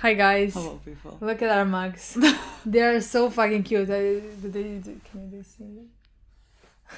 Hi guys. Hello people. Look at our mugs. They are so fucking cute. Can you see it?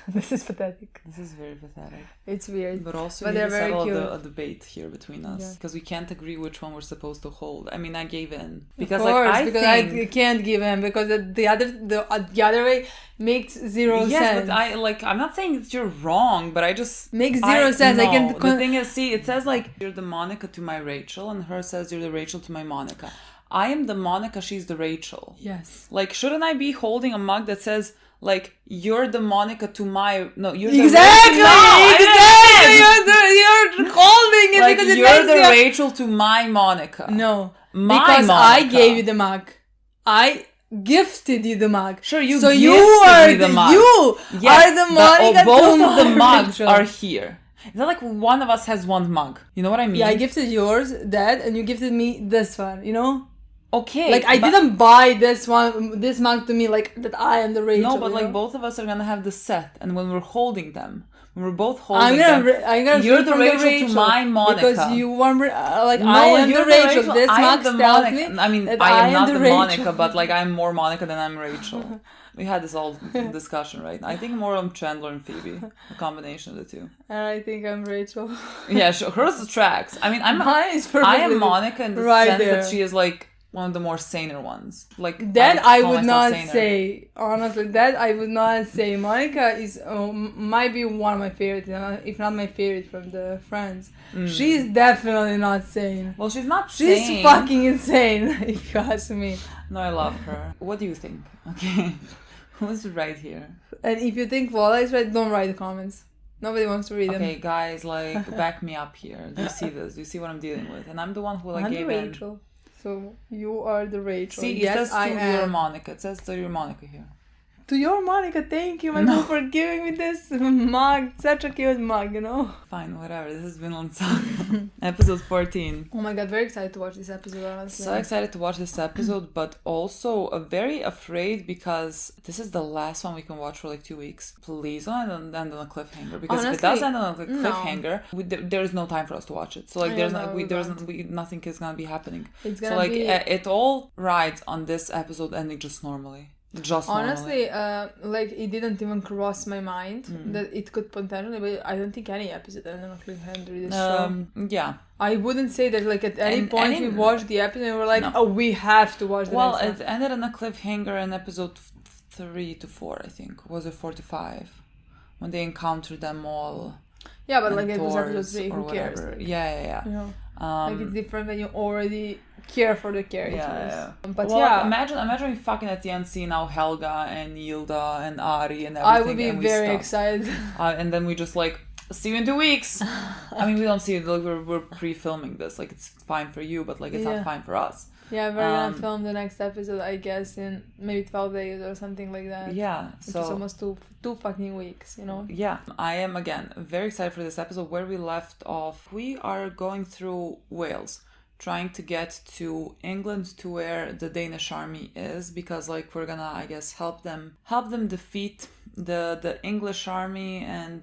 This is pathetic. This is very pathetic. It's weird. But also but we need they're to very settle cute. a debate here between us. Because Yeah. we can't agree which one we're supposed to hold. I mean, I gave in. Because of course, like, I can't give in because the other way makes zero sense. Yes, but I'm not saying that you're wrong, but I just... Makes zero sense. No. I can... The thing is, see, it says like, you're the Monica to my Rachel, and her says you're the Rachel to my Monica. I am the Monica, she's the Rachel. Yes. Like, shouldn't I be holding a mug that says... Like, you're the Monica to my... No, you're the Exactly! Rachel. You're holding it like, because it you're makes the Rachel to my Monica. No. My because Monica. I gave you the mug. I gifted you the mug. Sure, you so gifted you are me the mug. You yes, are the Monica both to of the my mugs Rachel. are here. It's not like one of us has one mug. You know what I mean? Yeah, I gifted yours, that, and you gifted me this one, you know? Okay. Like, I didn't buy this mug to me, like, that I am the Rachel. No, but like, know? both of us are gonna have the set, and when we're holding them, when we're both holding them, I'm gonna you're the Rachel to my Monica. Because you want, like, no, I am you're the Rachel. This mug tells Monica. me I mean, that I am not the the Rachel. Monica, but like, I'm more Monica than I'm Rachel. We had this whole discussion, right? I think more on Chandler and Phoebe, a combination of the two. And I think I'm Rachel. Yeah, sure. Hers tracks. I mean, Mine is I am Monica in the right sense there. that she is like one of the more saner ones. Like that I call would myself not saner. say. Honestly, that I would not say. Monica is might be one of my favorites, if not my favorite from the Friends. She's definitely not sane. Well, she's not She's sane. fucking insane, if you ask me. No, I love her. What do you think? Okay. Who's right here? And if you think Lola is right, don't write the comments. Nobody wants to read them. Okay, guys, like, back me up here. Do you see this? Do you see what I'm dealing with? And I'm the one who like I'm gave the in. Rachel. So you are the Rachel. See, it yes, says I to am. your Monica. It says to your Monica here. To your Monica, thank you, my No. mom, for giving me this mug. Such a cute mug, you know? Fine, whatever. This is Vinland Saga. Episode 14. Oh my god, very excited to watch this episode, honestly. So excited to watch this episode, but also very afraid because this is the last one we can watch for like 2 weeks. Please don't end on a cliffhanger, because if it does end on a cliffhanger, there is no time for us to watch it. So like nothing is gonna be happening. It's gonna so like be... it all rides on this episode ending just normally. Honestly, like it didn't even cross my mind that it could potentially, but I don't think any episode ended on a cliffhanger this show. Yeah. I wouldn't say that like at any point we watched the episode and we're like, oh, we have to watch the next one. Well, it ended on a cliffhanger in episode 3 to 4, I think. Was it 4 to 5? When they encountered them all. Yeah, but like it was episode 3, who cares? Like, yeah. You know, like it's different when you already care for the characters. Yeah. But well, yeah. Like, imagine we fucking at the end see now Helga and Yilda and Ari and everything. I would be very excited. And then we just like, see you in 2 weeks. I mean, we don't see it, like we're pre-filming this. Like it's fine for you, but like it's not fine for us. Yeah, we're gonna film the next episode, I guess, in maybe 12 days or something like that. Yeah, so it's almost two fucking weeks, you know? Yeah, I am, again, very excited for this episode. Where we left off, we are going through Wales, trying to get to England, to where the Danish army is, because like we're gonna, I guess, help them defeat the English army and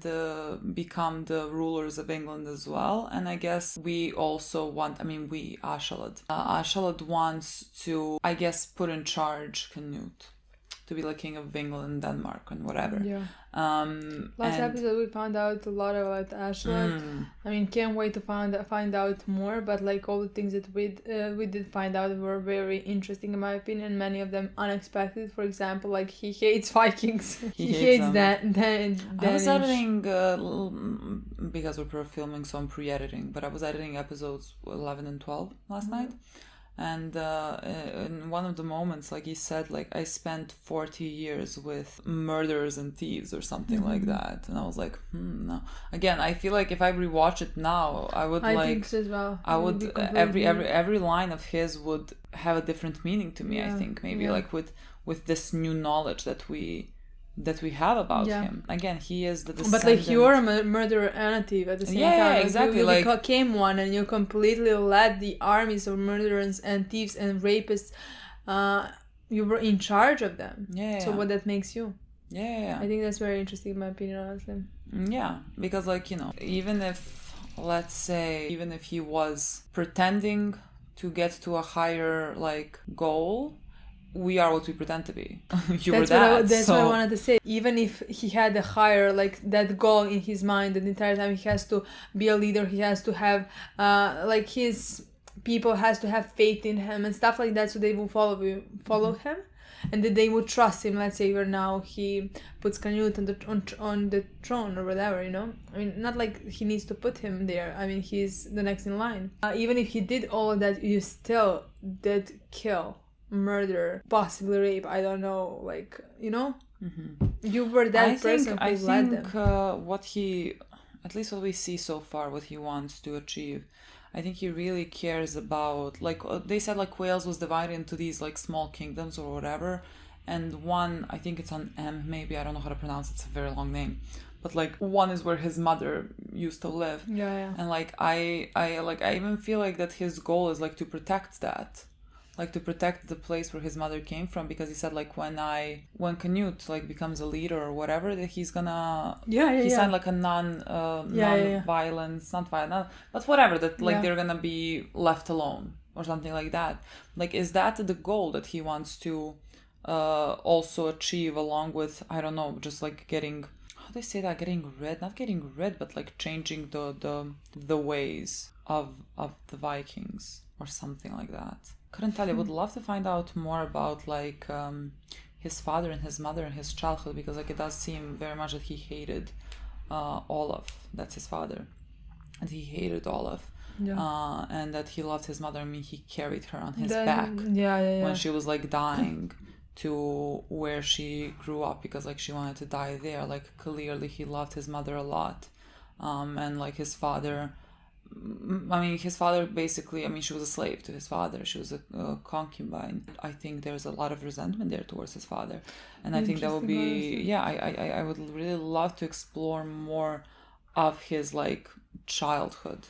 become the rulers of England as well. And I guess we also want, Askeladd. Askeladd wants to, I guess, put in charge Canute to be like king of England and Denmark and whatever. Yeah. Last episode we found out a lot about Askeladd. I mean, can't wait to find out more. But like all the things that we did find out were very interesting in my opinion. Many of them unexpected. For example, like he hates Vikings. he hates Danish. I was editing because we're filming, so I'm pre-editing. But I was editing episodes 11 and 12 last night. And in one of the moments, like he said, like, I spent 40 years with murderers and thieves or something like that. And I was like, no. Again, I feel like if I rewatch it now, I would think so as well. I would every line of his would have a different meaning to me. Yeah. I think maybe like with this new knowledge that we have about him. Again, he is the descendant. But like you're a murderer and a thief at the same time. Yeah, exactly. You became one, and you completely led the armies of murderers and thieves and rapists. You were in charge of them. Yeah. So what that makes you? Yeah. I think that's very interesting in my opinion, honestly. Yeah, because like, even if, let's say, even if he was pretending to get to a higher like goal, we are what we pretend to be. That's what I wanted to say. Even if he had a higher like that goal in his mind the entire time, he has to be a leader, he has to have like his people has to have faith in him and stuff like that, so they will follow him, and that they would trust him. Let's say where now he puts Canute on the throne or whatever, you know. I mean, not like he needs to put him there. I mean, he's the next in line. Even if he did all of that, you still did kill, murder, possibly rape. I don't know, like, you know. You were that person who led them. What he, at least what we see so far, what he wants to achieve, I think he really cares about, like, they said, like, Wales was divided into these, like, small kingdoms or whatever, and one, I think it's on M, maybe, I don't know how to pronounce it, it's a very long name, but, like, one is where his mother used to live. Yeah. And, like, I even feel like that his goal is, like, to protect that. Like, to protect the place where his mother came from, because he said, like, when Canute, like, becomes a leader or whatever, that he's gonna... He signed, like, a non-violence, not violent, but whatever, that, like, they're gonna be left alone or something like that. Like, is that the goal that he wants to also achieve, along with, I don't know, just, like, getting... How do they say that? Not getting rid, but, like, changing the ways of the Vikings or something like that. Couldn't tell you. Would love to find out more about like his father and his mother and his childhood, because like it does seem very much that he hated Olaf. That's his father, and he hated Olaf. And that he loved his mother. I mean, he carried her on his back when she was like dying to where she grew up, because like she wanted to die there. Like clearly he loved his mother a lot, and like his father. I mean, his father basically, I mean, she was a slave to his father. She was a concubine. I think there's a lot of resentment there towards his father. And I think that would be, I would really love to explore more of his, like, childhood.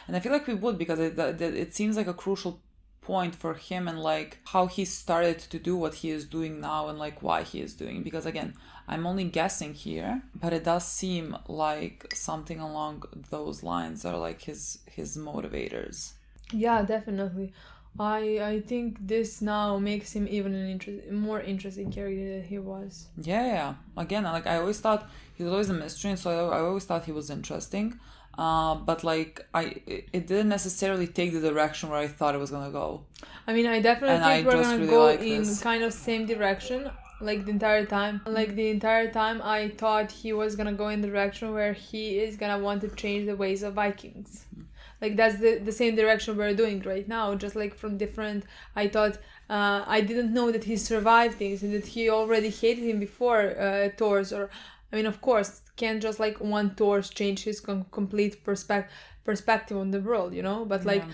And I feel like we would, because it seems like a crucial point for him, and, like, how he started to do what he is doing now, and, like, why he is doing. Because, again, I'm only guessing here, but it does seem like something along those lines are like his motivators. Yeah, definitely. I think this now makes him even more interesting character than he was. Yeah. Again, like I always thought he was always a mystery, and so I always thought he was interesting. But like it didn't necessarily take the direction where I thought it was gonna go. I mean, I definitely think we're gonna go in kind of same direction. Like the entire time I thought he was gonna go in the direction where he is gonna want to change the ways of Vikings. Like that's the same direction we're doing right now, just like from different. I thought I didn't know that he survived things, and that he already hated him before Thor's. Or I mean, of course, can't just like one Thor's change his complete perspective on the world, you know. But like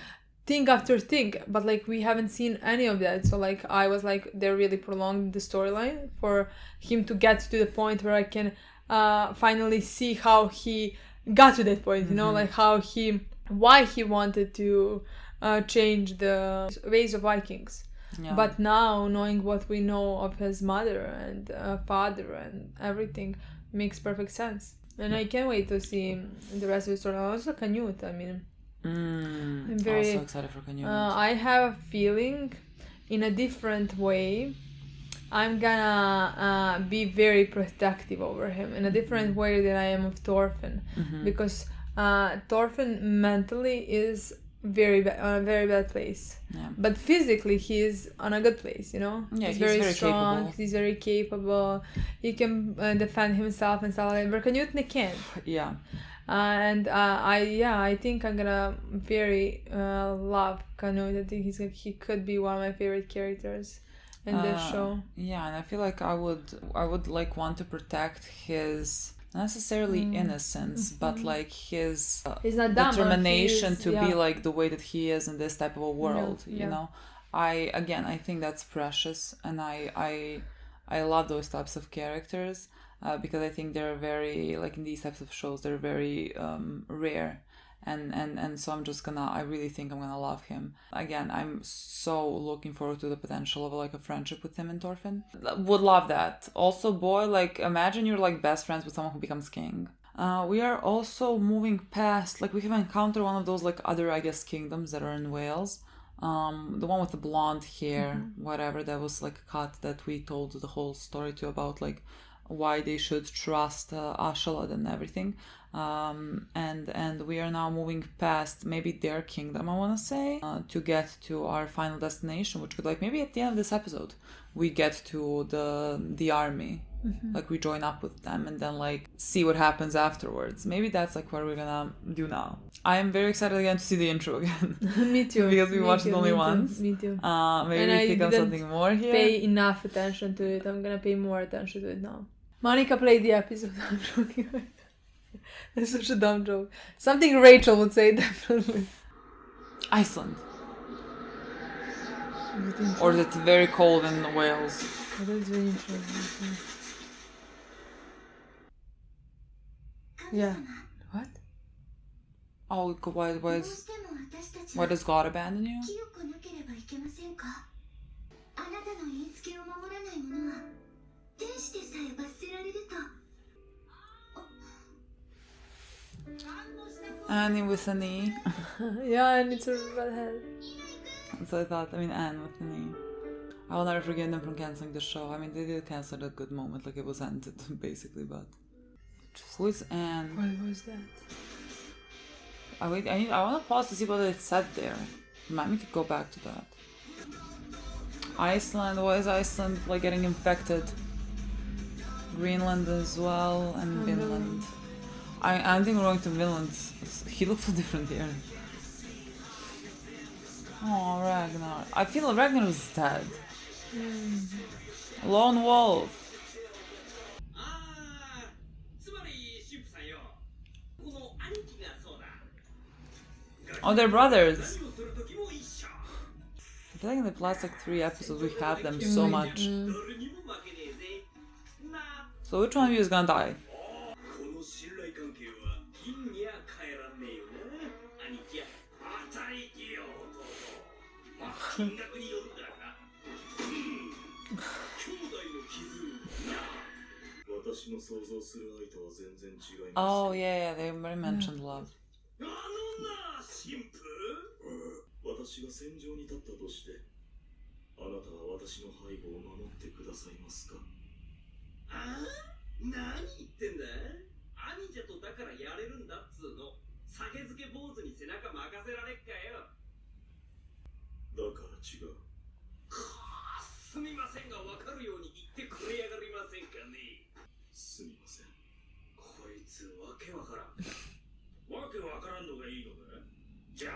thing after thing, but like we haven't seen any of that. So like I was like, they're really prolonging the storyline for him to get to the point where I can finally see how he got to that point, you know, like why he wanted to change the ways of Vikings. But now, knowing what we know of his mother and father and everything, makes perfect sense. And I can't wait to see the rest of the story. Also Canute, I mean, I'm very also excited for Canute. I have a feeling, in a different way, I'm gonna be very protective over him in a different way than I am of Thorfinn, because Thorfinn mentally is on a very bad place, but physically he is on a good place, you know. He's very strong, capable. He's very capable, he can defend himself and stuff like that, but Canute can't. And I think I'm gonna very love Canute. I think he could be one of my favorite characters in this show. Yeah, and I feel like I would like want to protect his not necessarily innocence, but like his determination to be like the way that he is in this type of a world. You know, I think that's precious, and I love those types of characters. Because I think they're very, like in these types of shows, they're very rare. And so I really think I'm gonna love him. Again, I'm so looking forward to the potential of like a friendship with him and Thorfinn. Would love that. Also, boy, like imagine you're like best friends with someone who becomes king. We are also moving past, like we have encountered one of those like other, I guess, kingdoms that are in Wales. The one with the blonde hair, whatever, that was like a cut that we told the whole story to about like why they should trust Askeladd and everything. And we are now moving past maybe their kingdom, I want to say, to get to our final destination, which could like maybe at the end of this episode we get to the army. Like we join up with them and then like see what happens afterwards. Maybe that's like what we're gonna do now. I am very excited again to see the intro again. Me too. Because we watched it only once. Me too. Maybe we pick up something more here. Pay enough attention to it. I'm gonna pay more attention to it now. Monica played the episode. I'm joking. That's such a dumb joke. Something Rachel would say, definitely. Iceland. Or is it very cold in Wales? Oh, that's very interesting. Yeah. What? Oh, why does God abandon you? Annie with an E. Yeah, and it's a red head. So I thought, Anne with an E. I will never forgive them from cancelling the show. They did cancel at a good moment, like it was ended, basically, but... Who is Anne? What was that? I want to pause to see what it said there. Remind me to go back to that. Iceland, why is Iceland like getting infected? Greenland as well, and Vinland. I think we're going to Vinland. He looks so different here. Oh, Ragnar. I feel Ragnar is dead. Lone wolf. Oh, they're brothers. I feel like in the last 3 episodes we have them so much. So which one of you is gonna die? Oh yeah, they already mentioned love.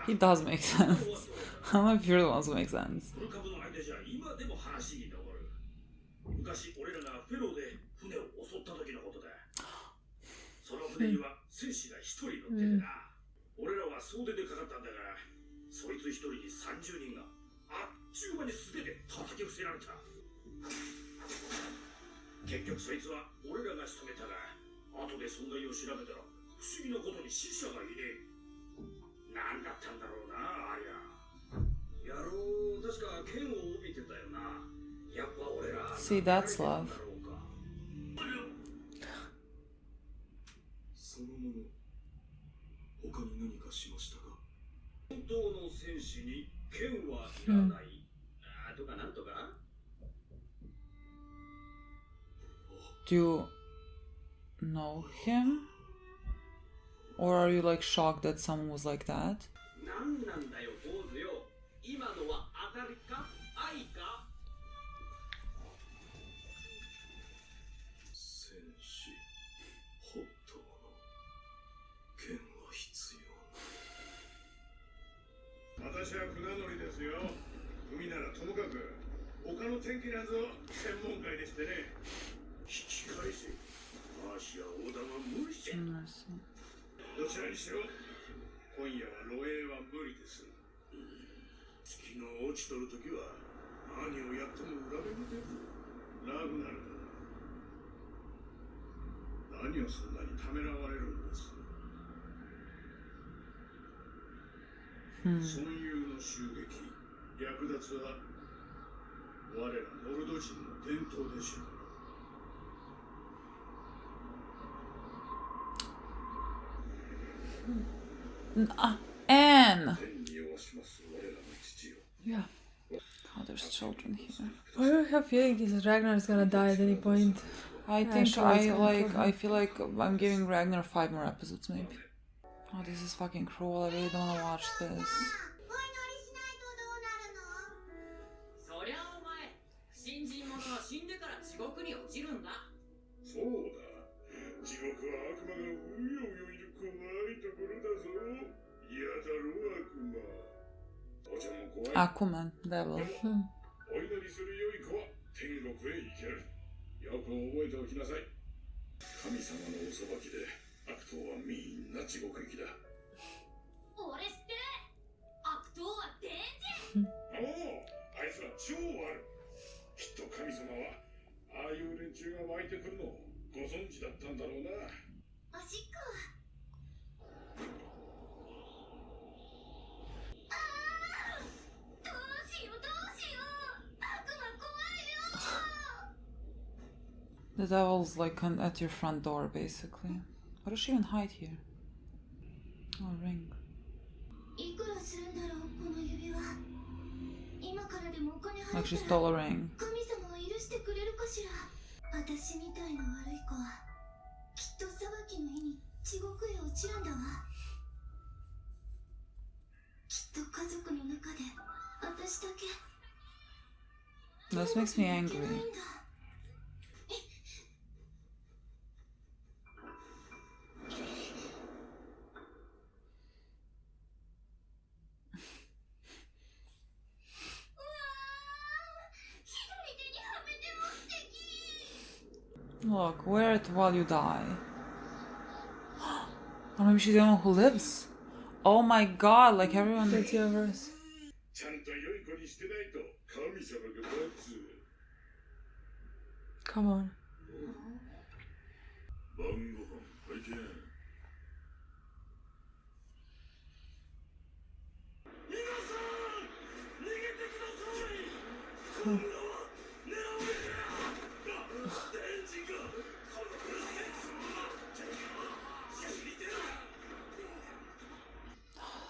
He does make sense. I don't know if you're the ones who make sense. See, that's love. Do you know him? Or are you like shocked that someone was like that? Anne! Yeah. Oh, there's children here. I have a feeling this Ragnar is gonna die at any point. I think I feel like I'm giving Ragnar 5 more episodes maybe. Oh, this is fucking cruel. I really don't want to watch this. Aquaman, devil. お祈りする良い子は天国へ行ける。よく覚えておきなさい。神様のお裁きで悪党はみんな地獄行きだ。俺知ってる。悪党はデンジ。おお、あいつら超悪。きっと神様はああいう連中が湧いてくるのをご存知だったんだろうな。おしっこ。The devil's like at your front door, basically. What does she even hide here? Oh, a ring. Like she stole a ring. This makes me angry. Look, wear it while you die. Or maybe she's the only one who lives. Oh my god, like everyone... That's yours. Come on.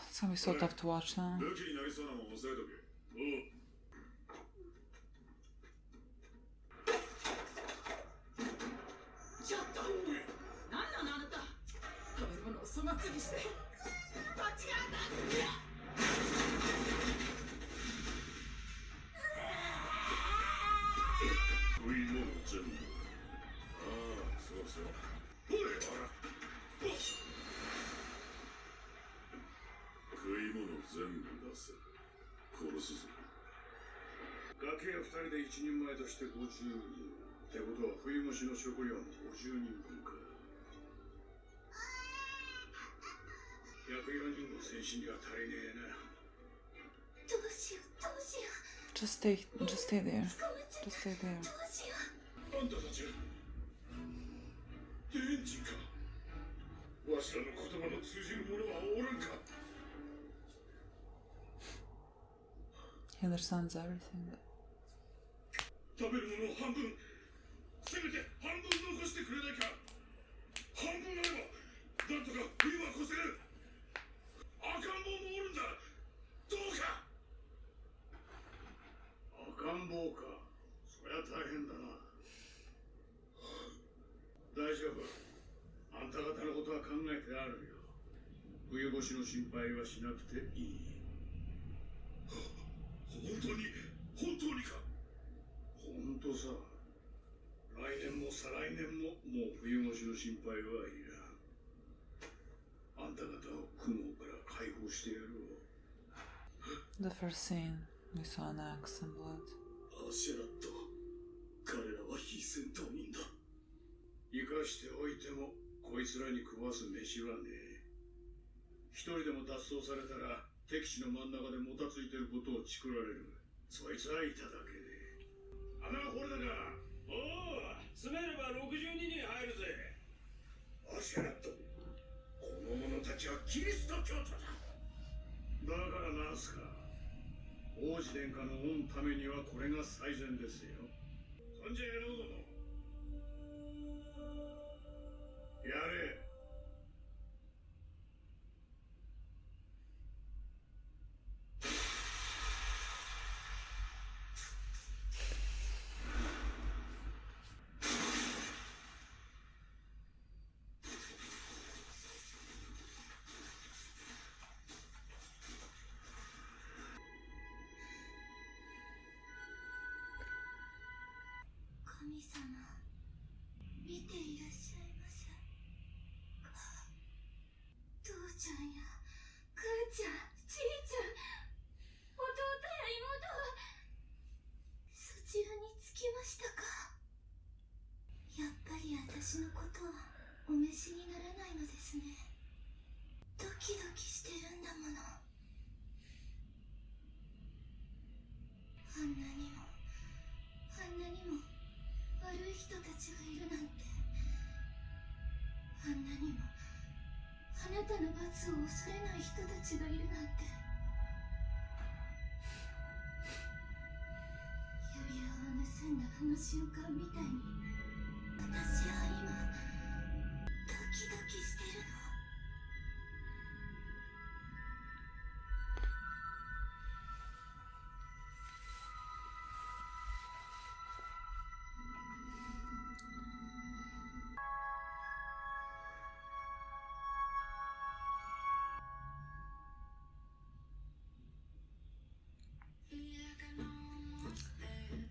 It's gonna be so tough to watch now. Just stay there. Just stay there. He understands everything. The first scene, we saw an axe and blood.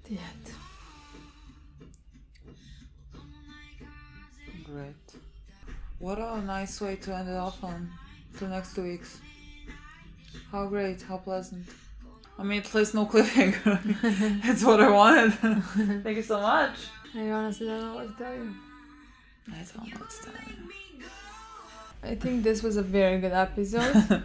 The end. Great. What a nice way to end it off on. For the next 2 weeks. How great, how pleasant. I mean, at least no cliffhanger. It's what I wanted. Thank you so much. I honestly don't know what to tell you. I don't know what to tell you. I think this was a very good episode.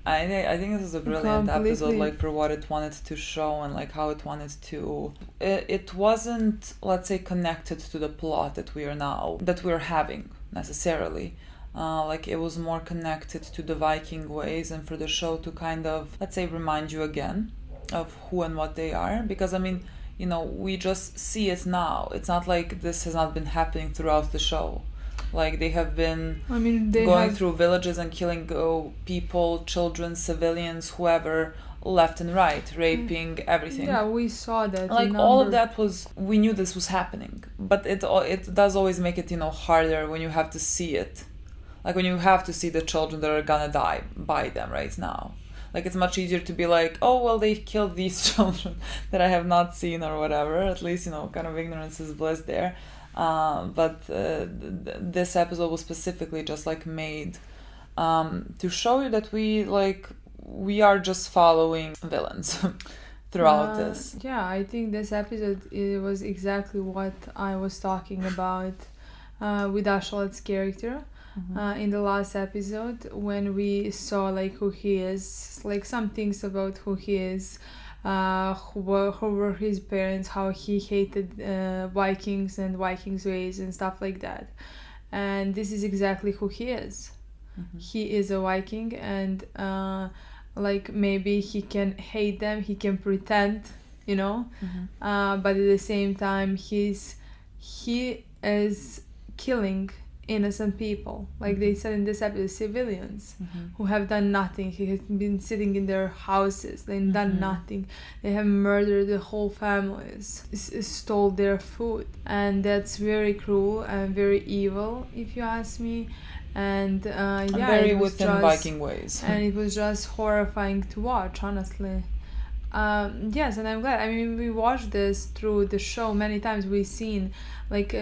I think this was a brilliant episode, Completely. like, for what it wanted to show and, like, how it wanted to... It wasn't, let's say, connected to the plot that we're having, necessarily. Like, it was more connected to the Viking ways and for the show to kind of, let's say, remind you again of who and what they are. Because, I mean, you know, we just see it now. It's not like this has not been happening throughout the show. Like, they have been going through villages and killing people, children, civilians, whoever, left and right, raping, everything. Yeah, we saw that. Like, all of that we knew this was happening. But it does always make it, you know, harder when you have to see it. Like, when you have to see the children that are gonna die by them right now. Like, it's much easier to be like, oh, well, they killed these children that I have not seen or whatever. At least, you know, kind of ignorance is bliss there. But this episode was specifically just like made to show you that we are just following villains throughout this. Yeah, I think this episode, it was exactly what I was talking about with Askeladd's character. In the last episode, when we saw like who he is, like some things about who he is, who were his parents, how he hated Vikings and Vikings ways and stuff like that. And this is exactly who he is. He is a Viking, and like maybe he can hate them, he can pretend, you know, but at the same time he is killing innocent people, like they said in this episode, civilians who have done nothing. He has been sitting in their houses, they've done nothing. They have murdered the whole families, stole their food, and that's very cruel and very evil, if you ask me. And very within Viking ways. And it was just horrifying to watch, honestly. Yes, and I'm glad. I mean, we watched this through the show many times. We've seen, like,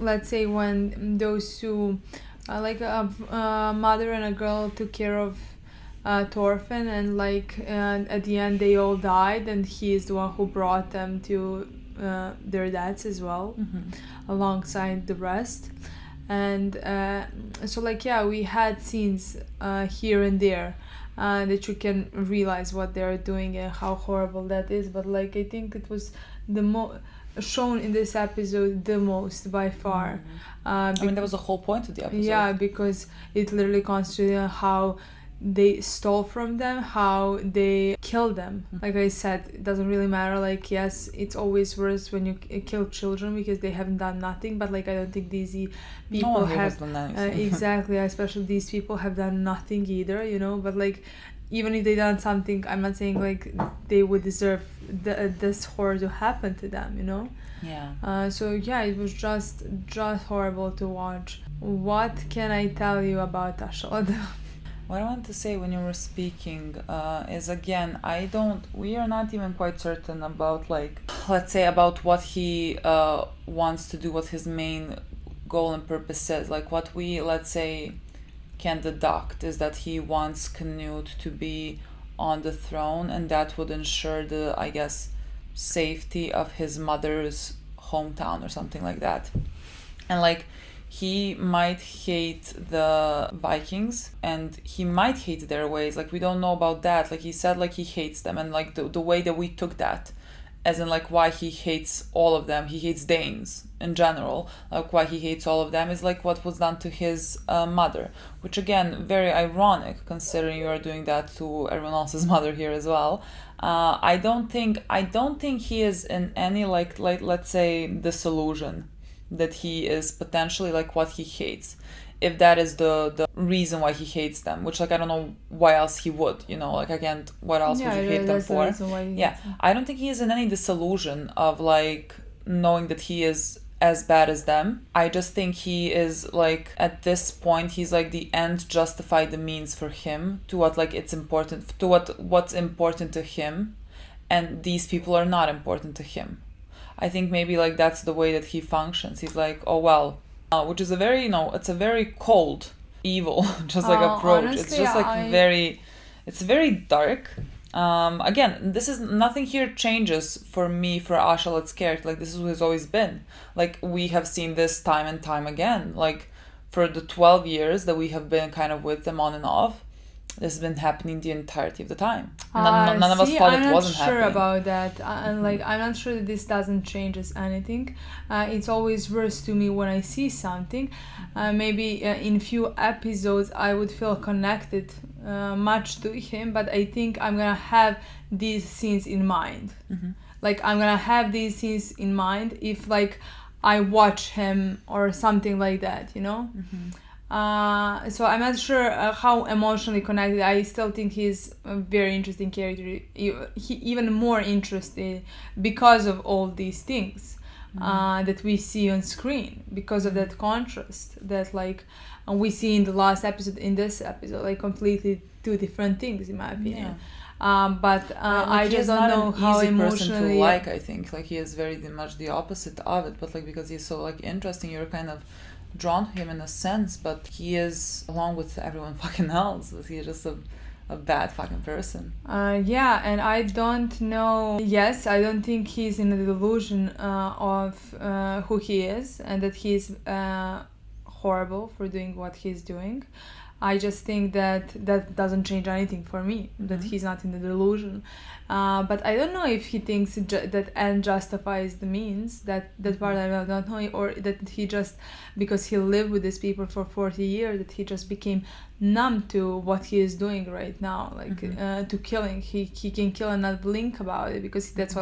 let's say when those two, like a mother and a girl took care of Thorfinn, and like at the end they all died, and he is the one who brought them to their dads as well, alongside the rest. And so, like, yeah, we had scenes here and there. That you can realize what they're doing and how horrible that is, but like I think it was the shown in this episode the most by far. I mean, that was the whole point of the episode. Yeah, because it literally concentrated on how they stole from them, how they killed them. Like I said, it doesn't really matter. Like, yes, it's always worse when you kill children because they haven't done nothing, but like I don't think these people have exactly, especially these people have done nothing either, you know. But like, even if they done something, I'm not saying like they would deserve this horror to happen to them, you know. Yeah. So yeah, it was just horrible to watch. What can I tell you about Askeladd? What I want to say when you were speaking is, again, we are not even quite certain about, like, let's say, about what he wants to do, what his main goal and purpose is. Like, what we, let's say, can deduct is that he wants Canute to be on the throne, and that would ensure the, I guess, safety of his mother's hometown or something like that. And, like, he might hate the Vikings and he might hate their ways. Like, we don't know about that. Like, he said, like, he hates them, and, like, the way that we took that, as in, like, why he hates all of them, he hates Danes in general, like, why he hates all of them is, like, what was done to his mother, which, again, very ironic considering you are doing that to everyone else's mother here as well. I don't think he is in any, like let's say, disillusion that he is potentially, like, what he hates, if that is the reason why he hates them, which, like, I don't know why else he would, you know, like, again, what else would you hate them for? I don't think he is in any disillusion of, like, knowing that he is as bad as them. I just think he is, like, at this point, he's like, the end justify the means for him, to what, like, it's important, to what's important to him, and these people are not important to him. I think maybe, like, that's the way that he functions. He's like, oh well, which is a very, you know, it's a very cold, evil, just like approach. Honestly, it's just like it's very dark. Again, this is nothing here changes for me for Askeladd's character. Like, this is who he's always been. Like, we have seen this time and time again. Like, for the 12 years that we have been kind of with them on and off, this has been happening the entirety of the time. None of us thought it wasn't happening. I'm not sure about that. And, like, I'm not sure that this doesn't change anything. It's always worse to me when I see something. Maybe in few episodes I would feel connected much to him, but I think I'm gonna have these scenes in mind. Like, I'm gonna have these scenes in mind if, like, I watch him or something like that, you know. So I'm not sure how emotionally connected. I still think he's a very interesting character. He even more interesting because of all these things that we see on screen, because of that contrast that, like, we see in the last episode, in this episode, like, completely two different things, in my opinion. But I just don't know how emotionally. Person to like. I think, like, he is very much the opposite of it, but, like, because he's so, like, interesting, you're kind of drawn to him in a sense. But he is, along with everyone fucking else, he's just a bad fucking person. Yeah, and I don't know. Yes, I don't think he's in a delusion of who he is, and that he's horrible for doing what he's doing. I just think that doesn't change anything for me, that he's not in the delusion. But I don't know if he thinks that end justifies the means. That part I don't know, or that he just, because he lived with these people for 40 years, that he just became numb to what he is doing right now, like to killing. He can kill and not blink about it, because that's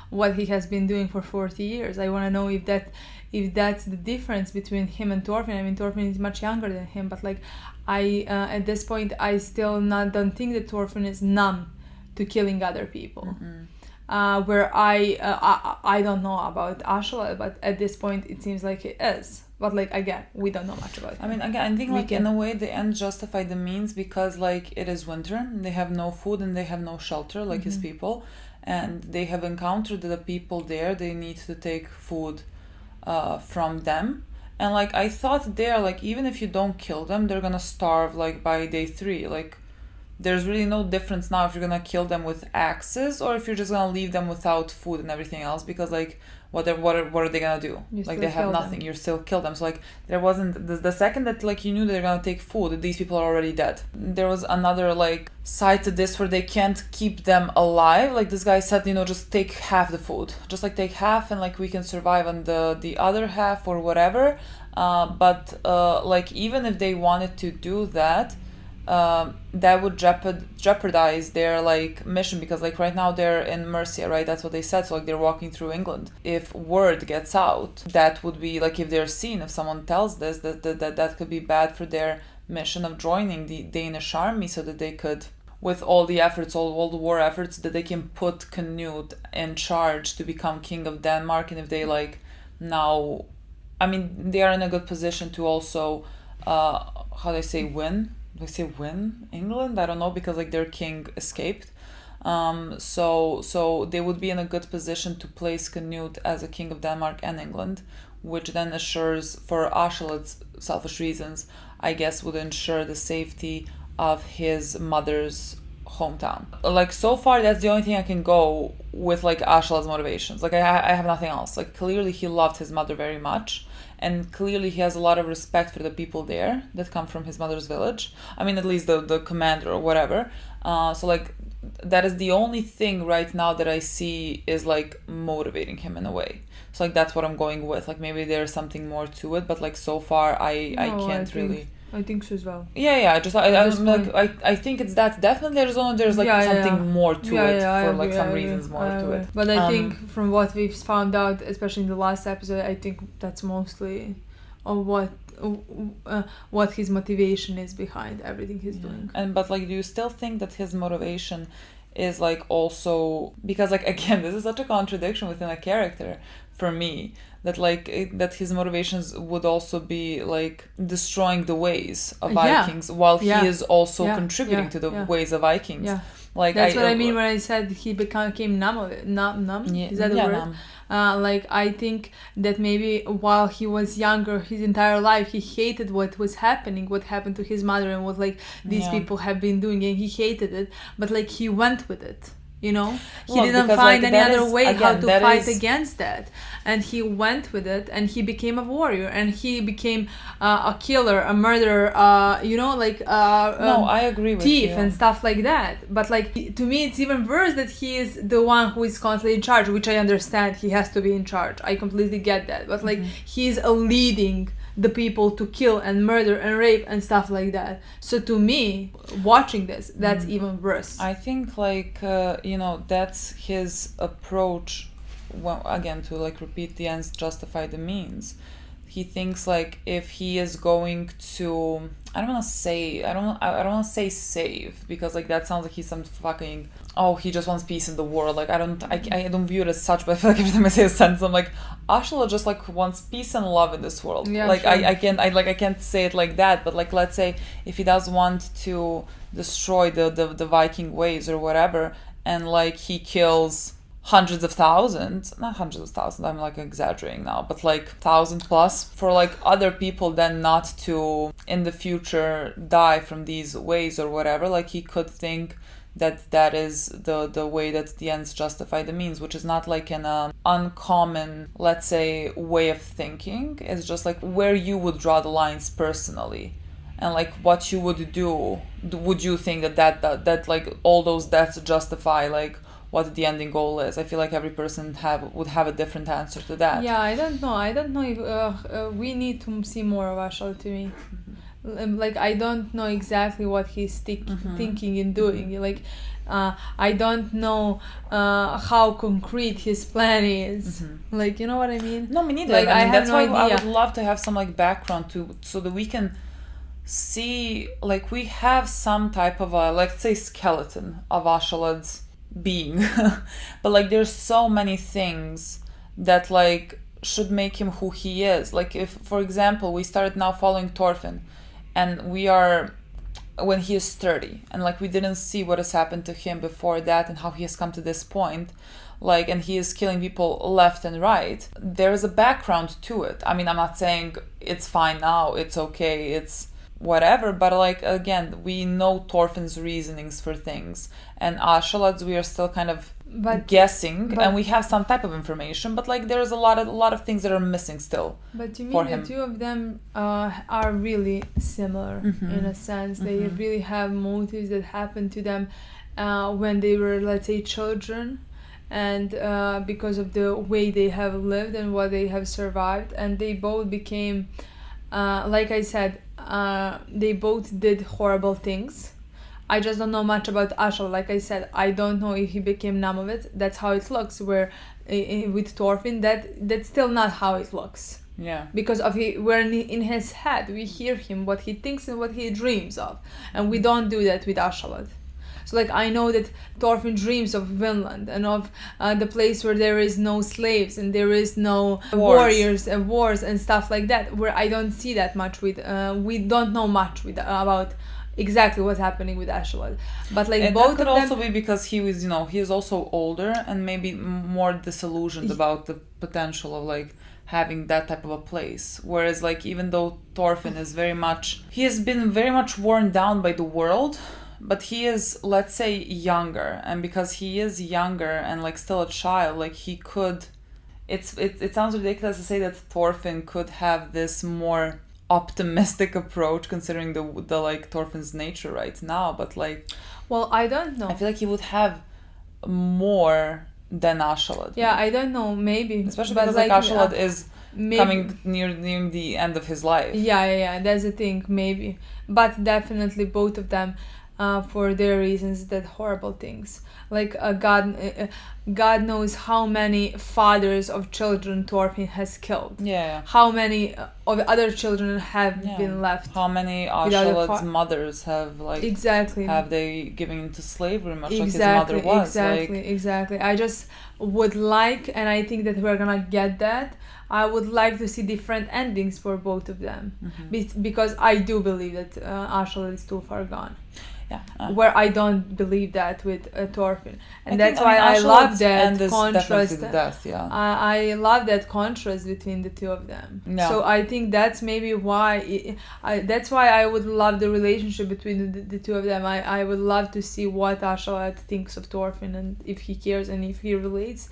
what he has been doing for 40 years. I want to know if that's the difference between him and Thorfinn. I mean, Thorfinn is much younger than him, but, like, I at this point I still don't think that Thorfinn is numb to killing other people. Where I don't know about Askeladd, but at this point it seems like it is. But, like, again, we don't know much about it. I mean, again, I think, like, in a way the ends justify the means, because, like, it is winter, they have no food and they have no shelter, like his people, and they have encountered the people there, they need to take food from them. And, like, I thought there, like, even if you don't kill them, they're gonna starve, like, by day 3. Like, there's really no difference now if you're gonna kill them with axes or if you're just gonna leave them without food and everything else, because, like, what are they gonna do? Like, they have nothing. You still kill them. So, like, there wasn't the second that, like, you knew they're gonna take food, these people are already dead. There was another, like, side to this where they can't keep them alive. Like, this guy said, you know, just take half the food, just, like, take half, and, like, we can survive on the other half or whatever. But like, even if they wanted to do that, that would jeopardize their, like, mission, because, like, right now they're in Mercia, right? That's what they said. So, like, they're walking through England. If word gets out, that would be, like, if they're seen, if someone tells this, that could be bad for their mission of joining the Danish army, so that they could, with all the efforts, all the war efforts, that they can put Canute in charge to become king of Denmark. And if they, like, now, I mean, they are in a good position to also how do I say, win do I say win England? I don't know, because like their king escaped. So they would be in a good position to place Canute as a king of Denmark and England, which then assures, for Askeladd's selfish reasons, I guess would ensure the safety of his mother's hometown. Like, so far, that's the only thing I can go with, like, Askeladd's motivations. Like, I have nothing else. Like, clearly he loved his mother very much, and clearly he has a lot of respect for the people there that come from his mother's village. I mean, at least the commander or whatever. So, like, that is the only thing right now that I see is, like, motivating him in a way. So, like, that's what I'm going with. Like, maybe there's something more to it, but, like, so far, I can't really... I think so as well. Yeah. I think it's that. Definitely, there's like something more to it for like some reasons more to it. But I think from what we've found out, especially in the last episode, I think that's mostly of what his motivation is behind everything he's doing. But like, do you still think that his motivation is like also, because like, again, this is such a contradiction within a character for me, that like that his motivations would also be like destroying the ways of Vikings while he is also contributing to the ways of Vikings. Yeah. Like, that's what I mean when I said he became numb of it. Numb? Is that the word? Like, I think that maybe while he was younger, his entire life, he hated what was happening, what happened to his mother and what like these people have been doing, and he hated it. But like, he went with it. You know, he didn't find any other way how to fight against that, and he went with it, and he became a warrior, and he became a killer, a murderer, you know, like no, I agree with thief you. And stuff like that. But like, to me, it's even worse that he is the one who is constantly in charge, which I understand. He has to be in charge. I completely get that. But like, he's leading the people to kill and murder and rape and stuff like that. So to me, watching this, that's even worse. I think like you know, that's his approach. Well, again, to like repeat, the ends justify the means. He thinks like if he is going to, I don't want to say save, because like that sounds like he's some fucking, oh, he just wants peace in the world. Like I don't view it as such, but I feel like every time I say a sentence, I'm like, Askeladd just like wants peace and love in this world. Yeah, like sure. I can't say it like that, but like, let's say if he does want to destroy the Viking ways or whatever, and like he kills hundreds of thousands, not hundreds of thousands, I'm like exaggerating now, but like 1,000 plus, for like other people then not to in the future die from these ways or whatever, like he could think that is the way that the ends justify the means, which is not like an uncommon, let's say, way of thinking. It's just like where you would draw the lines personally, and like what you would do. Would you think that like all those deaths justify like what the ending goal is? I feel like every person would have a different answer to that. Yeah, I don't know if we need to see more of Askeladd, to me. Like, I don't know exactly what he's thinking and doing. Like, I don't know how concrete his plan is. Like, you know what I mean? No, me neither. Like, I mean, that's no why idea. I would love to have some like background so that we can see, like, we have some type of a, let's say, skeleton of Askeladd's being. But like, there's so many things that like should make him who he is. Like, if, for example, we started now following Thorfinn, and we are when he is 30, and like we didn't see what has happened to him before that and how he has come to this point, like, and he is killing people left and right. There is a background to it. I mean, I'm not saying it's fine now, it's okay, it's whatever, but like, again, we know Thorfinn's reasonings for things, and Askeladd's we are still kind of guessing, and we have some type of information, but like there's a lot of things that are missing still. But to me, the two of them are really similar in a sense. They really have motives that happened to them when they were, let's say, children, and because of the way they have lived and what they have survived, and they both became, like I said, they both did horrible things. I just don't know much about Askeladd. Like I said, I don't know if he became numb of it. That's how it looks. Where with Thorfinn, that's still not how it looks. Yeah. Because of we're in his head, we hear him, what he thinks and what he dreams of, and we don't do that with Askeladd. So like, I know that Thorfinn dreams of Vinland and of the place where there is no slaves and there is no warriors and wars and stuff like that. Where I don't see that much with. We don't know much about exactly what's happening with Askeladd. But like and both that could of them, also be because he was, he is also older and maybe more disillusioned about the potential of like having that type of a place. Whereas like even though Thorfinn is he has been very much worn down by the world, but he is, let's say, younger, and because he is younger and like still a child, like he could, it sounds ridiculous to say that Thorfinn could have this more optimistic approach considering the like Thorfinn's nature right now, but like, well, I don't know. I feel like he would have more than Askeladd. Yeah, I don't know, maybe. Especially but because like Askeladd is maybe, coming near the end of his life. Yeah, that's the thing, maybe. But definitely both of them, for their reasons, did horrible things. Like God knows how many fathers of children Thorfinn has killed. Yeah. How many of other children have been left. How many Askeladd's mothers have like have they given into slavery much like his mother was. Exactly. I just would like, and I think that we're gonna get that. I would like to see different endings for both of them, because I do believe that Askeladd is too far gone. Yeah. Where I don't believe that with Thorfinn, and that's why I love that contrast. I love that contrast between the two of them. Yeah. So I think that's maybe why that's why I would love the relationship between the two of them. I would love to see what Askeladd thinks of Thorfinn and if he cares and if he relates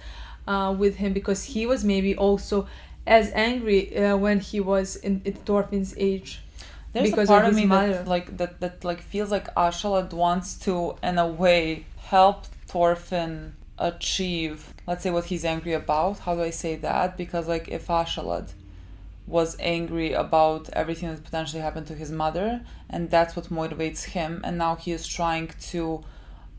with him, because he was maybe also as angry when he was in Thorfinn's age. There's a part of me that feels like Askeladd wants to, in a way, help Thorfinn achieve, let's say, what he's angry about. How do I say that? Because like if Askeladd was angry about everything that potentially happened to his mother, and that's what motivates him, and now he is trying to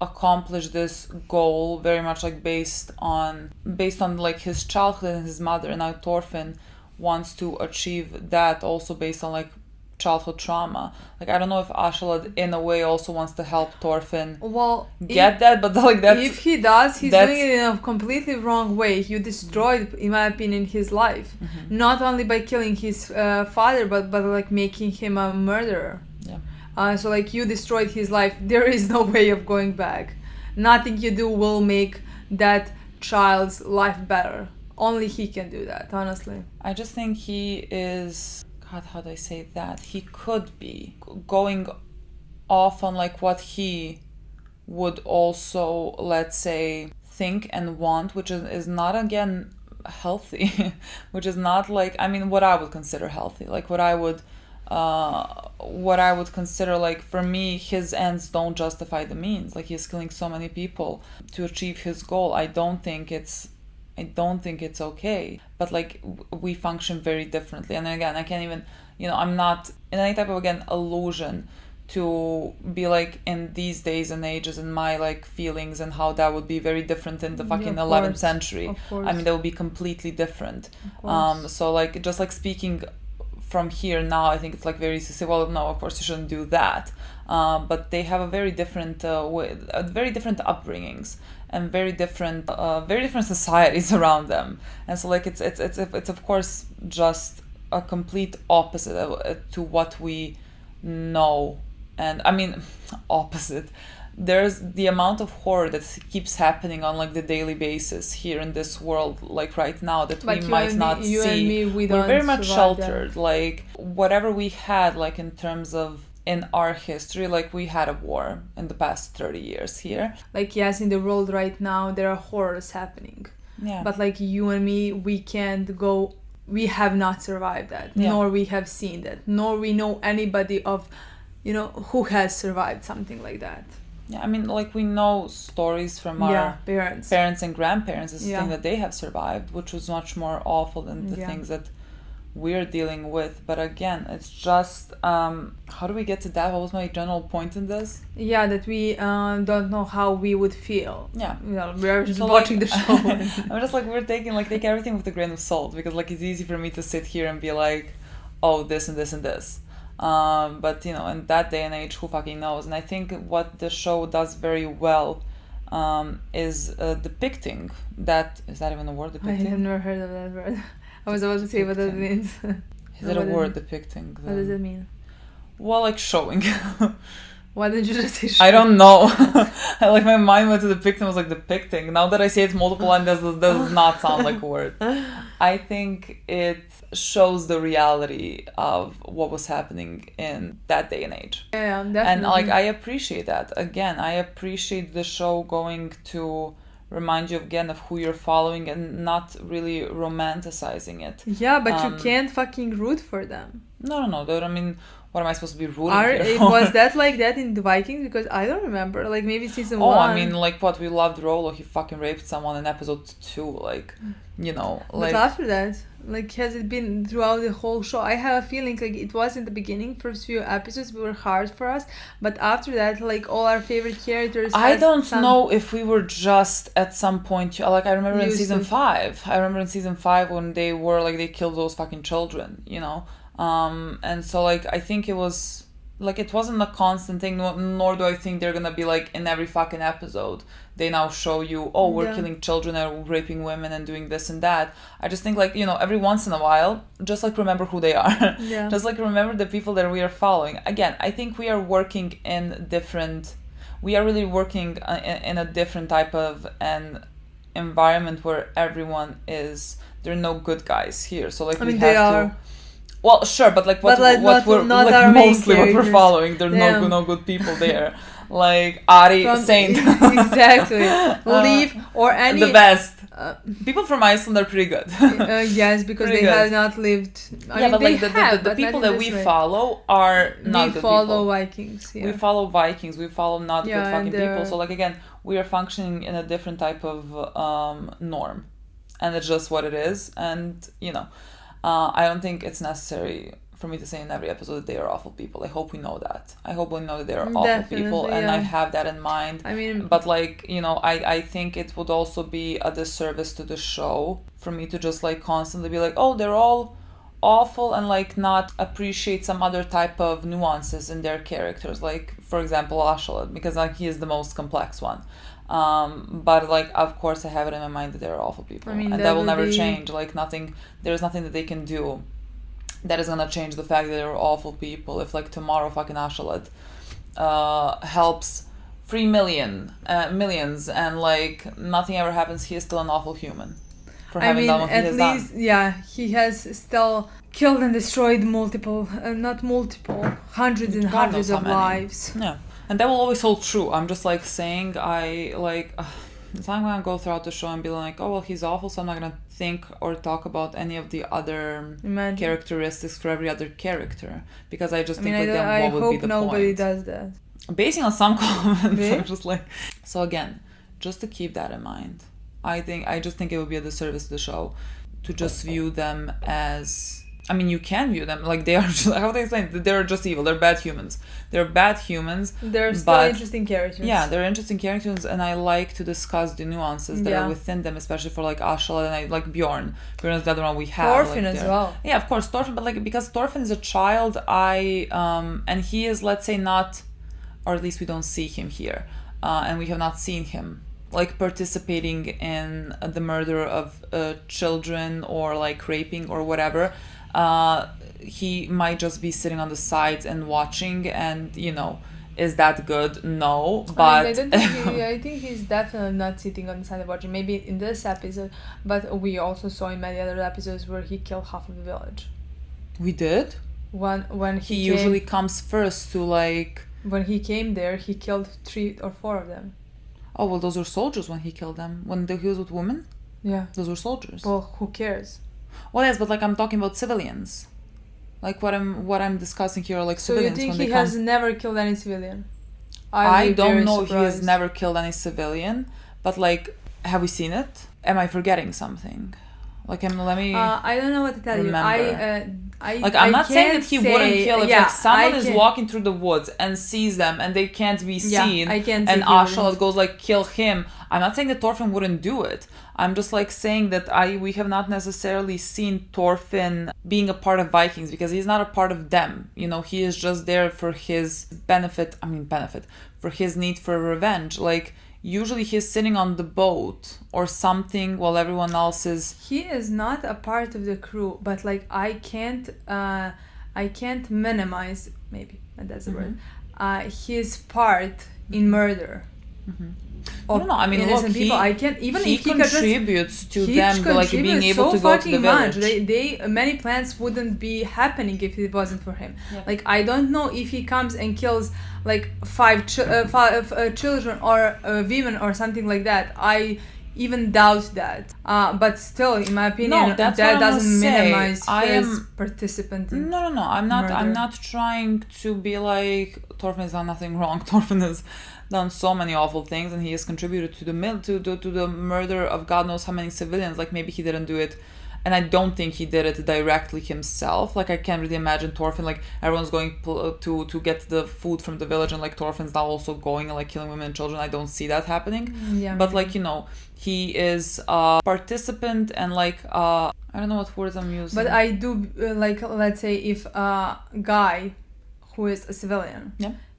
accomplish this goal very much like based on like his childhood and his mother, and now Thorfinn wants to achieve that also based on like childhood trauma. Like I don't know if Askeladd in a way also wants to help Thorfinn that, but like that's, if he does, he's doing it in a completely wrong way. You destroyed, in my opinion, his life, not only by killing his father, but like making him a murderer. So like you destroyed his life. There is no way of going back. Nothing you do will make that child's life better. Only he can do that, honestly. I just think he is, God, how do I say that? He could be going off on like what he would also, let's say, think and want, which is not, again, healthy. Which is not like, I mean, what I would consider healthy. Like what I would consider, like, for me, his ends don't justify the means. Like he's killing so many people to achieve his goal. I don't think it's okay, but like we function very differently. And again, I can't even, I'm not in any type of, again, illusion to be like in these days and ages and my like feelings and how that would be very different in the fucking 11th century. I mean, that would be completely different. So like just like speaking from here now, I think it's like very easy to say, well, no, of course you shouldn't do that. But they have a very different very different upbringings and very different societies around them. And so like it's of course just a complete opposite to what we know. And I mean, opposite. There's the amount of horror that keeps happening on like the daily basis here in this world, like right now, that we might not see. You and me, we're very much sheltered. Like whatever we had, like in terms of in our history, like we had a war in the past 30 years here. Like yes, in the world right now there are horrors happening. Yeah. But like you and me, we can't go. We have not survived that, nor we have seen that, nor we know anybody of, who has survived something like that. Yeah, I mean, like we know stories from our parents and grandparents, this thing that they have survived, which was much more awful than the things that we're dealing with. But again, it's just, how do we get to that? What was my general point in this? Yeah, that we don't know how we would feel. Yeah. We're just watching the show. I'm just like, take everything with a grain of salt, because like it's easy for me to sit here and be like, oh, this and this and this. But in that day and age, who fucking knows? And I think what the show does very well is depicting that. Is that even a word, depicting? I have never heard of that word. I was about to say what that means. Is it a word, depicting? What does it mean? Well, like showing. Why didn't you just say I don't know. Like my mind went to depicting, was like depicting. Now that I say it's multiple line, does not sound like a word. I think it shows the reality of what was happening in that day and age. Yeah, definitely. And like I appreciate that. Again, I appreciate the show going to remind you again of who you're following and not really romanticizing it. Yeah, but you can't fucking root for them. No. I mean, what am I supposed to be rooting here for? Was that like that in the Vikings? Because I don't remember. Like maybe season 1. Oh, I mean, like what, we loved Rollo. He fucking raped someone in episode 2. Like, you know, like. But after that, like, has it been throughout the whole show? I have a feeling like it was in the beginning, first few episodes were hard for us, but after that, like all our favorite characters. I don't know if we were just at some point, like I remember in season 5. I remember in season 5 when they were like, they killed those fucking children, you know. And so like I think it was like, it wasn't a constant thing, nor do I think they're gonna be like in every fucking episode they now show you, oh, we're killing children and raping women and doing this and that. I just think like, you know, every once in a while, just like remember who they are. Just like remember the people that we are following. Again, I think we are working in really working in a different type of an environment where everyone is, there are no good guys here, so like well, sure, but like what we're like mostly what we're following, there are no good people there. Like Ari, Saint, exactly. Leaf or any the best. People from Iceland are pretty good. Yes, because they have not lived. I mean, but like the people that we follow are not good people. We follow Vikings. Yeah. We follow Vikings. We follow not good fucking people. So like again, we are functioning in a different type of norm, and it's just what it is. And you know. I don't think it's necessary for me to say in every episode that they are awful people. I hope we know that. I hope we know that they are awful people, and I have that in mind. I mean, but like, you know, I think it would also be a disservice to the show for me to just like constantly be like, oh, they're all awful, and like not appreciate some other type of nuances in their characters. Like, for example, Askeladd, because like he is the most complex one. But like, of course I have it in my mind that they're awful people, and that will never change. Like there's nothing that they can do that is gonna change the fact that they're awful people. If like tomorrow fucking Askeladd helps free millions and like nothing ever happens, he is still an awful human for having done what he has done. He has still killed and destroyed hundreds and hundreds of lives. Yeah. And that will always hold true. I'm just like saying, so I'm gonna go throughout the show and be like, oh well, he's awful, so I'm not gonna think or talk about any of the other characteristics for every other character, because I just think what would be the point? I hope nobody does that. Basing on some comments, I'm just like, so again, just to keep that in mind, I just think it would be a disservice to the show to just view them as. I mean, you can view them like they are just, how would I explain? They're just evil. They're bad humans. They're still interesting characters. Yeah, they're interesting characters, and I like to discuss the nuances that are within them, especially for like Askeladd, and I like Bjorn. Bjorn is the other one we have. Thorfinn like, as well. Yeah, of course, Thorfinn, but like because Thorfinn is a child, and he is, let's say, not, or at least we don't see him here, and we have not seen him like participating in the murder of children or like raping or whatever. He might just be sitting on the sides and watching, and you know, is that good? No, but I think he's definitely not sitting on the side and watching. Maybe in this episode, but we also saw in many other episodes where he killed half of the village. We did? When he usually comes first to like. When he came there, he killed 3 or 4 of them. Oh well, those were soldiers when he killed them. When he was with women. Yeah, those were soldiers. Well, who cares? Well, yes, but like I'm talking about civilians. Like what I'm discussing here are like civilians. So you think he has never killed any civilian? I don't know if he has never killed any civilian, but like, have we seen it? Am I forgetting something? Like, let me. I don't know what to tell remember. I'm not saying that he wouldn't kill if like someone is walking through the woods and sees them and they can't be seen, and Askeladd goes like kill him. I'm not saying that Thorfinn wouldn't do it. I'm just like saying that we have not necessarily seen Thorfinn being a part of Vikings, because he's not a part of them. You know, he is just there for his benefit, for his need for revenge. Like, usually he's sitting on the boat or something while everyone else is. He is not a part of the crew, but like I can't minimize, maybe that's the word. his part in murder. No, I mean, look, people. I can't even he if he contributes to them like being able to go to the village. Many plans wouldn't be happening if it wasn't for him. Yeah. Like I don't know if he comes and kills like five children or women or something like that. I even doubt that. But still, in my opinion, that doesn't minimize his participant. No. I'm not trying to be like Thorfinn has done nothing wrong. Thorfinn has done so many awful things, and he has contributed to the murder of God knows how many civilians. Like maybe he didn't do it, and I don't think he did it directly himself. Like I can't really imagine Thorfinn, like everyone's going to get the food from the village, and like Thorfinn's now also going and like killing women and children. I don't see that happening. Yeah, but like he is a participant, and like I don't know what words I'm using. But I do like, let's say if a guy who is a civilian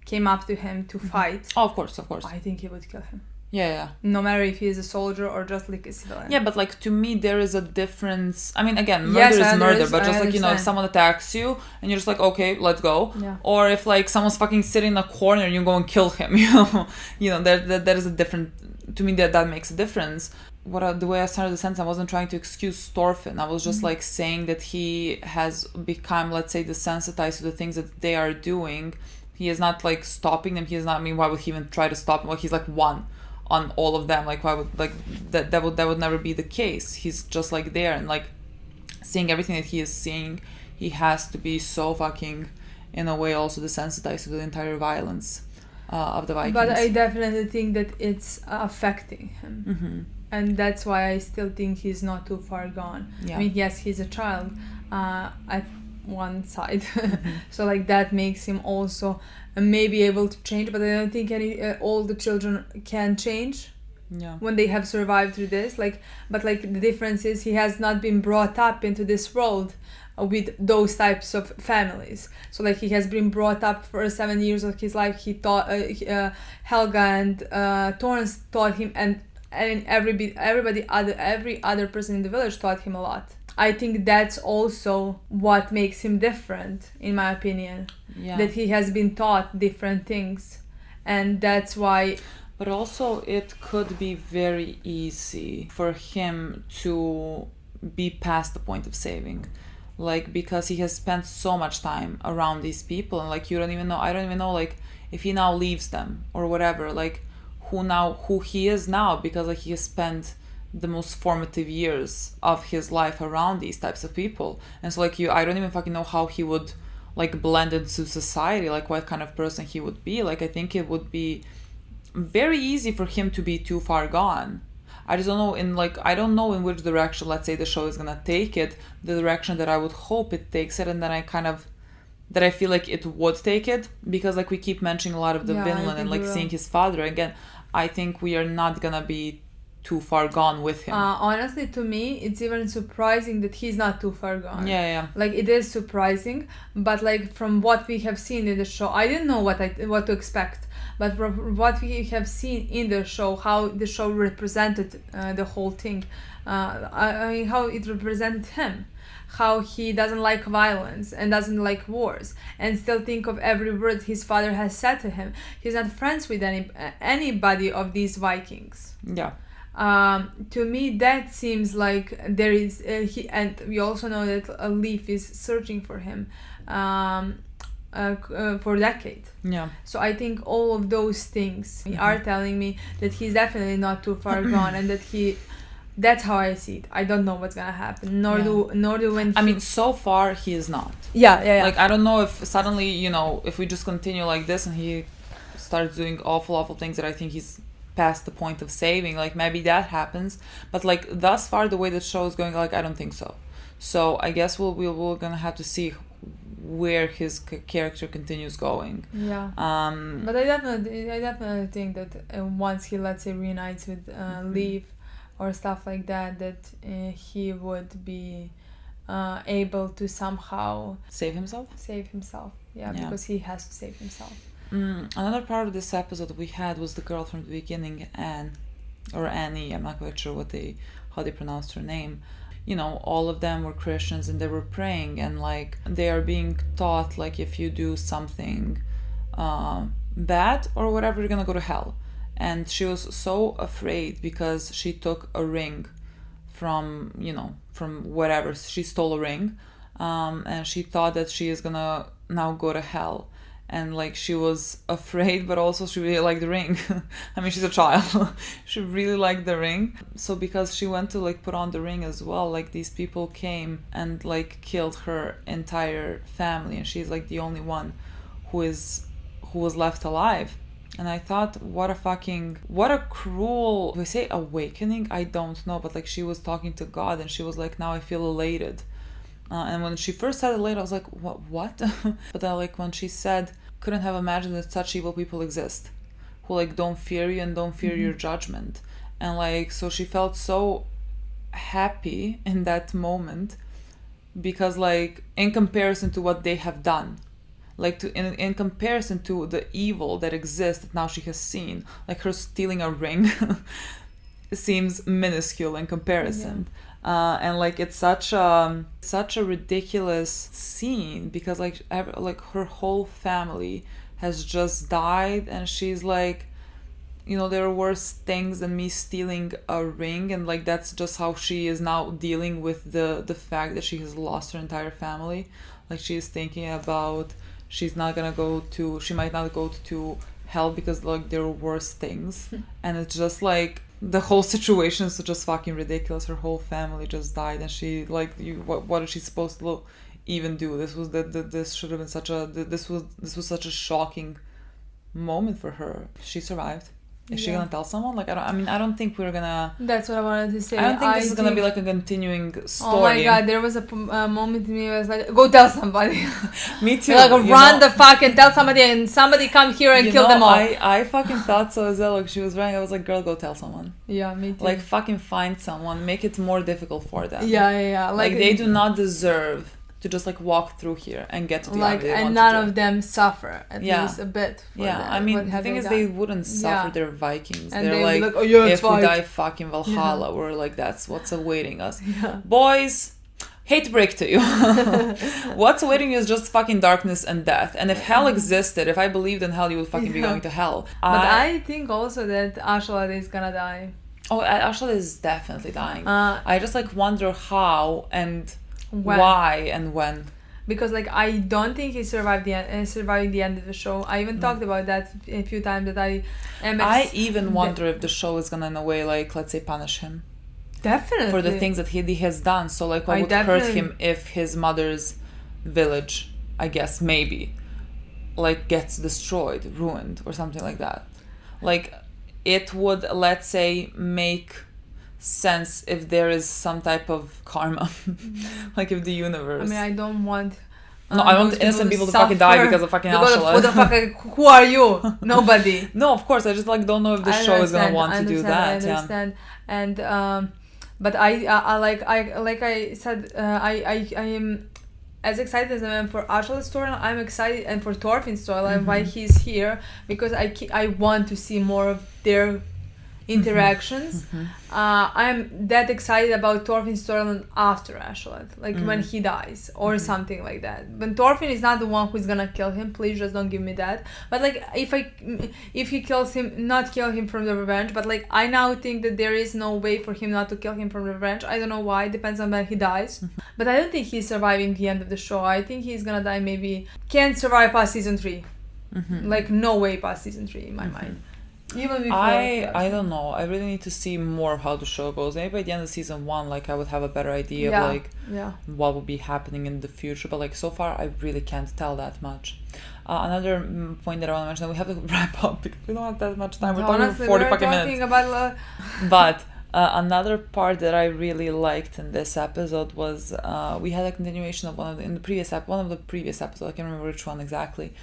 came up to him to fight. Oh, of course. I think he would kill him. Yeah. No matter if he is a soldier or just like a civilian. Yeah, but like to me there is a difference. I mean, again, murder is murder, but just like if someone attacks you and you're just like, okay, let's go. Yeah. Or if like someone's fucking sitting in a corner and you go and kill him, there is a different. To me, that makes a difference. The way I started the sentence, I wasn't trying to excuse Thorfinn. I was just like saying that he has become, let's say, desensitized to the things that they are doing. He is not like stopping them. He is not. I mean, why would he even try to stop them? Like he's like one on all of them. Like why would like that would never be the case. He's just like there and like seeing everything that he is seeing. He has to be so fucking, in a way, also desensitized to the entire violence of the Vikings. But I definitely think that it's affecting him, and that's why I still think he's not too far gone. Yeah. I mean, yes, he's a child at one side, so like that makes him also maybe able to change, but I don't think all the children can change when they have survived through this. But the difference is he has not been brought up into this world with those types of families. So like he has been brought up for 7 years of his life. He taught Helga and Torrance taught him, and every other person in the village taught him a lot. I think that's also what makes him different, in my opinion. Yeah. That he has been taught different things, and that's why. But also, it could be very easy for him to be past the point of saving, like because he has spent so much time around these people, and like I don't even know, like if he now leaves them or whatever, like who he is now, because like he has spent the most formative years of his life around these types of people. And so like I don't even fucking know how he would like blend into society, like what kind of person he would be. Like I think it would be very easy for him to be too far gone. I just don't know I don't know in which direction, let's say, the show is gonna take it, the direction that I would hope it takes it, and then I feel like it would take it, because like we keep mentioning a lot of the Vinland and like seeing his father again. I think we are not gonna be too far gone with him. Honestly, to me, it's even surprising that he's not too far gone. Yeah. Like it is surprising, but like from what we have seen in the show, I didn't know what to expect. But from what we have seen in the show, how the show represented the whole thing, I mean, how it represented him, how he doesn't like violence and doesn't like wars, and still think of every word his father has said to him. He's not friends with anybody of these Vikings. Yeah. To me, that seems like there is and we also know that Leaf is searching for him for a decade. Yeah. So I think all of those things are telling me that he's definitely not too far gone, and that that's how I see it. I don't know what's gonna happen, nor do when. I mean, so far he is not. Yeah. Like I don't know if suddenly, if we just continue like this and he starts doing awful things that I think he's past the point of saving, like maybe that happens. But like thus far, the way the show is going, like I don't think so. So I guess we're gonna have to see where his character continues going. Yeah. But I definitely think that once he, let's say, reunites with Leaf or stuff like that, he would be able to somehow save himself. Yeah, because he has to save himself. Another part of this episode we had was the girl from the beginning, Annie. I'm not quite sure how they pronounced her name. All of them were Christians and they were praying, and like they are being taught, like if you do something bad or whatever, you're gonna go to hell. And she was so afraid because she took a ring from whatever. She stole a ring, and she thought that she is gonna now go to hell. And like she was afraid, but also she really liked the ring. I mean, she's a child. She really liked the ring. So because she went to like put on the ring as well, like these people came and like killed her entire family, and she's like the only one who was left alive. And I thought, what a cruel, do I say awakening? I don't know, but like she was talking to God, and she was like, now I feel elated. And when she first said it later, I was like, what? But then like when she said, couldn't have imagined that such evil people exist, who like don't fear you and don't fear your judgment. And like, so she felt so happy in that moment, because like in comparison to what they have done, like in comparison to the evil that exists that now she has seen, like her stealing a ring seems minuscule in comparison. And like it's such a ridiculous scene, because like her whole family has just died, and she's like, there are worse things than me stealing a ring. And like that's just how she is now dealing with the fact that she has lost her entire family. Like she is thinking about she might not go to hell because like there are worse things. And it's just like the whole situation is just fucking ridiculous. Her whole family just died, and she like, what is she supposed to even do? This should have been this was such a shocking moment for her. She survived. Is she gonna tell someone? Like, I don't think we're gonna... That's what I wanted to say. I don't think this is gonna be like a continuing story. Oh my god, there was a moment in me where I was like, go tell somebody. Me too. Like, run the fuck and tell somebody, and somebody come here and kill them all. I fucking thought so as well. Like, she was right. I was like, girl, go tell someone. Yeah, me too. Like, fucking find someone. Make it more difficult for them. Yeah. Like they do not deserve to just like walk through here and get to the end they and want none to do. Of them suffer at least a bit. I mean, the thing is, they wouldn't suffer. They're Vikings. And they're like, oh, yeah, if we die fucking Valhalla, we're like, that's what's awaiting us. Boys, hate to break to you. What's awaiting you is just fucking darkness and death. And if hell existed, if I believed in hell, you would fucking be going to hell. But I think also that Askeladd is gonna die. Oh, Askeladd is definitely dying. I just like wonder how and when. Why and when. Because like I don't think he surviving the end of the show. I even talked about that a few times, that I even wonder if the show is gonna in a way like, let's say, punish him. Definitely. For the things that he has done. So like what would hurt him if his mother's village, I guess maybe, like gets destroyed, ruined or something like that. Like it would, let's say, make sense if there is some type of karma. Like if the universe... I mean, I don't want... No, I want innocent people to fucking die because of fucking Askeladd. Who are you? Nobody. No, of course. I just like don't know if the show is gonna want to do that. I understand. And but I said, I am as excited as I am for Askeladd's storyline. I'm excited, and for Thorfinn's storyline, why he's here, because I want to see more of their interactions. I'm that excited about Thorfinn's storyline after Askeladd, like when he dies or something like that. When Thorfinn is not the one who's gonna kill him, please just don't give me that. But like if he kills him, not kill him from the revenge, but like I now think that there is no way for him not to kill him from revenge. I don't know why, it depends on when he dies. But I don't think he's surviving the end of the show. I think he's gonna die, maybe can't survive past season 3. Like no way past season 3 in my mind. Even before I don't know. I really need to see more of how the show goes. Maybe by the end of season 1, like I would have a better idea of like what will be happening in the future. But like so far, I really can't tell that much. Another point that I want to mention, that we have to wrap up because we don't have that much time. We're talking for 40 fucking minutes. About but another part that I really liked in this episode was we had a continuation of one of the previous episodes. I can't remember which one exactly.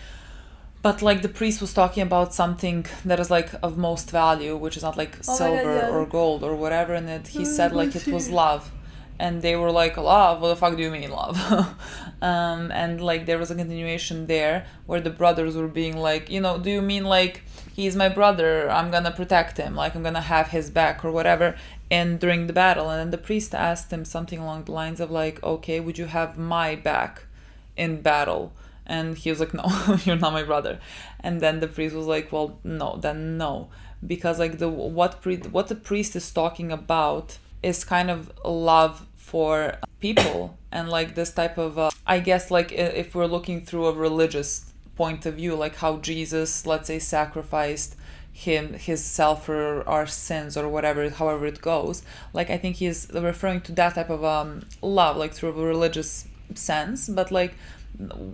But like the priest was talking about something that is like of most value, which is not like silver or gold or whatever, and he said like it was love. And they were like, love? What the fuck do you mean love? And like there was a continuation there where the brothers were being like, do you mean like he's my brother, I'm gonna protect him, like I'm gonna have his back or whatever, and during the battle. And then the priest asked him something along the lines of like, okay, would you have my back in battle? And he was like, no, you're not my brother. And then the priest was like, well, no, then no. Because like what the priest is talking about is kind of love for people, and like this type of I guess like if we're looking through a religious point of view, like how Jesus, let's say, sacrificed himself for our sins or whatever, however it goes. Like I think he's referring to that type of love, like through a religious sense. But like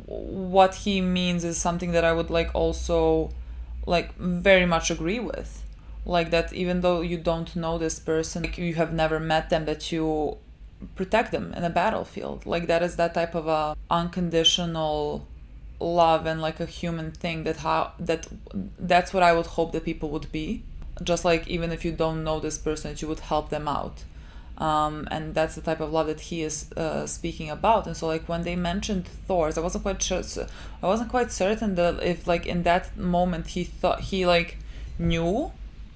what he means is something that I would like also like very much agree with. Like that even though you don't know this person, like you have never met them, that you protect them in a battlefield. Like that is that type of a unconditional love and like a human thing, that's what I would hope that people would be. Just like even if you don't know this person, that you would help them out. And that's the type of love that he is speaking about. And so like when they mentioned Thor's, I wasn't quite certain that if like in that moment he like knew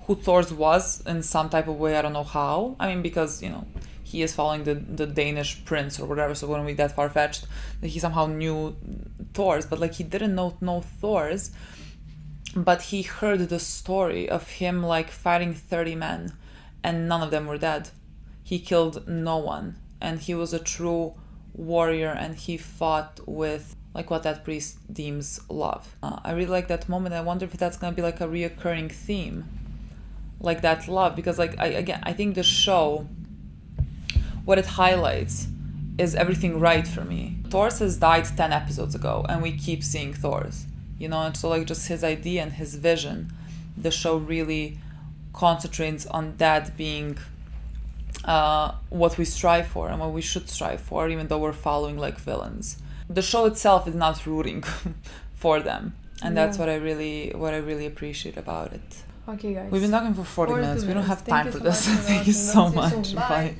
who Thor's was in some type of way. I don't know how. I mean, because he is following the Danish prince or whatever, so it wouldn't be that far-fetched that he somehow knew Thor's. But like he didn't know Thor's, but he heard the story of him like fighting 30 men and none of them were dead. He killed no one, and he was a true warrior, and he fought with like what that priest deems love. I really like that moment. I wonder if that's gonna be like a reoccurring theme, like that love, because like I think the show, what it highlights is everything right for me. Thor's has died 10 episodes ago, and we keep seeing Thor's, and so like just his idea and his vision, the show really concentrates on that being what we strive for and what we should strive for, even though we're following like villains. The show itself is not rooting for them, and that's what I really appreciate about it. Okay, guys. We've been talking for 40 minutes. We don't have time for this. Thank you so much. Bye.